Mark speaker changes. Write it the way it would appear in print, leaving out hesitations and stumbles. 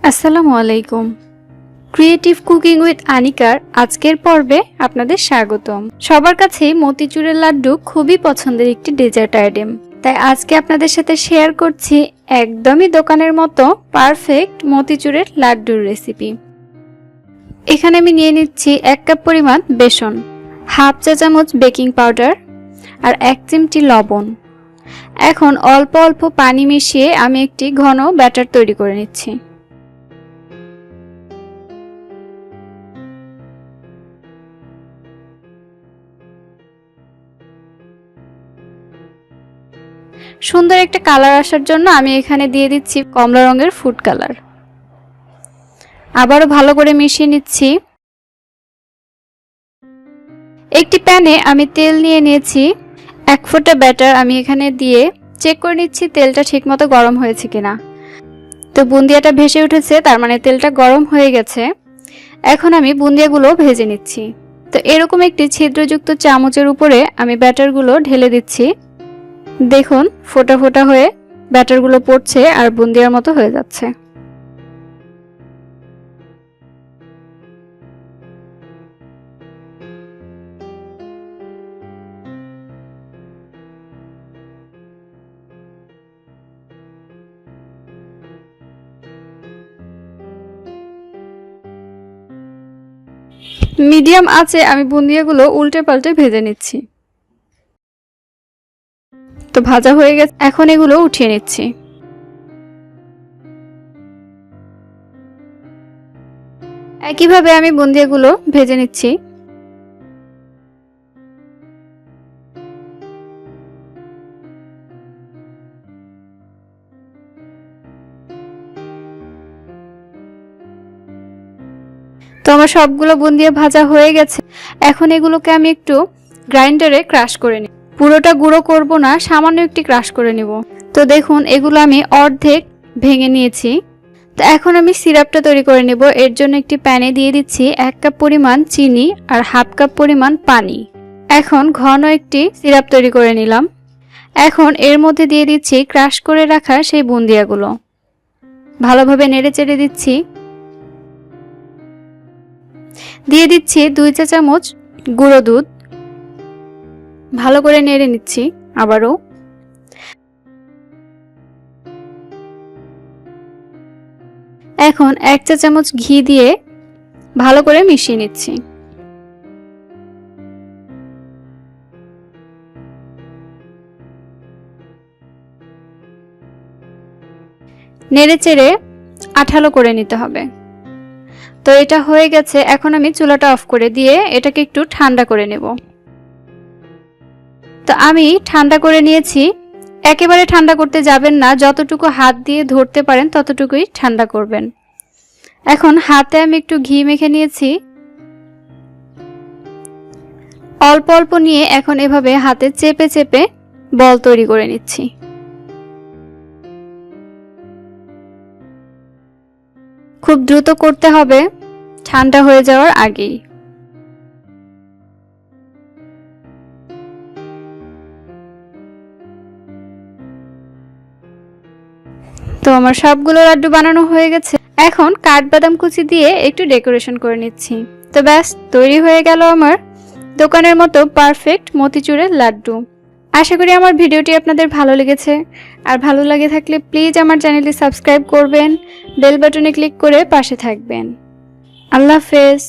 Speaker 1: আসসালামু আলাইকুম। Creative cooking with আনিকার আজকের পর্বে আপনাদের স্বাগতম। সবার কাছেই মতিচুরের লাড্ডু খুবই পছন্দের একটি ডেজার্ট আইটেম, তাই আজকে আপনাদের সাথে শেয়ার করছি একদমই দোকানের মতো পারফেক্ট মতিচুরের লাড্ডুর রেসিপি। এখানে আমি নিয়ে নিচ্ছি 1 কাপ পরিমাণ বেসন, হাফ চা চামচ বেকিং পাউডার আর 1 চিমটি লবণ। এখন অল্প অল্প পানি মিশিয়ে আমি একটি ঘন ব্যাটার তৈরি করে নিচ্ছি। সুন্দর একটা কালার আসার জন্য আমি এখানে দিয়ে দিচ্ছি কমলা রঙের ফুড কালার। আবারও ভালো করে মিশিয়ে নিচ্ছি। একটি প্যানে আমি তেল নিয়ে নিয়েছি। 1 ফোঁটা ব্যাটার আমি এখানে দিয়ে চেক করে নিচ্ছি তেলটা ঠিকমতো গরম হয়েছে কিনা। তো বুন্দিয়াটা ভেসে উঠেছে, তার মানে তেলটা গরম হয়ে গেছে। এখন আমি বুন্দিয়াগুলো ভেজে নিচ্ছি। তো এরকম একটি ছিদ্রযুক্ত চামচের উপরে আমি ব্যাটারগুলো ঢেলে দিচ্ছি। দেখুন ফোঁটা ফোঁটা হয়ে ব্যাটারগুলো পড়ছে আর বুন্দিয়ার মতো হয়ে যাচ্ছে। মিডিয়াম আঁচে আমি বুন্দিয়াগুলো উল্টে পাল্টে ভেজে নিচ্ছি। তো ভাজা হয়ে গেছে, এখন এগুলো উঠিয়ে নিচ্ছি। একইভাবে আমি বুন্দিয়াগুলো ভেজে নিচ্ছি। তো আমার সবগুলো বুন্দিয়া ভাজা হয়ে গেছে। এখন এগুলোকে আমি একটু গ্রাইন্ডারে ক্রাশ করে নিই। পুরোটা গুঁড়ো করব না, সামান্য একটু ক্রাশ করে নিব। তো দেখুন এগুলো আমি অর্ধেক ভেঙে নিয়েছি। তো এখন আমি সিরাপটা তৈরি করে নেব। এর জন্য একটি প্যানে দিয়ে দিচ্ছি 1 কাপ পরিমাণ চিনি আর হাফ কাপ পরিমাণ পানি। এখন ঘন একটি সিরাপ তৈরি করে নিলাম। এখন এর মধ্যে দিয়ে দিচ্ছি ক্রাশ করে রাখা সেই বুন্দিয়াগুলো। ভালোভাবে নেড়ে চেড়ে দিচ্ছি। দিয়ে দিচ্ছি 2 চা চামচ গুঁড়ো দুধ। ভালো করে নেড়ে নিচ্ছি আবারও। এখন 1 চা চামচ ঘি দিয়ে ভালো করে মিশিয়ে নিচ্ছি। নেড়ে চেড়ে আঠালো করে নিতে হবে। তো এটা হয়ে গেছে। এখন আমি চুলাটা অফ করে দিয়ে এটাকে একটু ঠান্ডা করে নেব। তো আমি ঠান্ডা করে নিয়েছি। একেবারে ঠান্ডা করতে যাবেন না, যতটুকু হাত দিয়ে ধরতে পারেন ততটুকুই ঠান্ডা করবেন। এখন হাতে আমি একটু ঘি মেখে নিয়েছি। অল্প অল্প নিয়ে এখন এভাবে হাতে চেপে চেপে বল তৈরি করে নিচ্ছি। খুব দ্রুত করতে হবে, ঠান্ডা হয়ে যাওয়ার আগেই। তো আমার সবগুলো লাড্ডু বানানো হয়ে গেছে। এখন কাঠবাদাম কুচি দিয়ে একটু ডেকোরেশন করে নিচ্ছি। তো ব্যাস তৈরি হয়ে গেল আমার দোকানের মতো পারফেক্ট মতিচুরের লাড্ডু। আশা করি আমার ভিডিওটি আপনাদের ভালো লেগেছে। আর ভালো লাগে থাকলে প্লিজ আমার চ্যানেলটি সাবস্ক্রাইব করবেন, বেল বাটনে ক্লিক করে পাশে থাকবেন। আল্লাহ হাফেজ।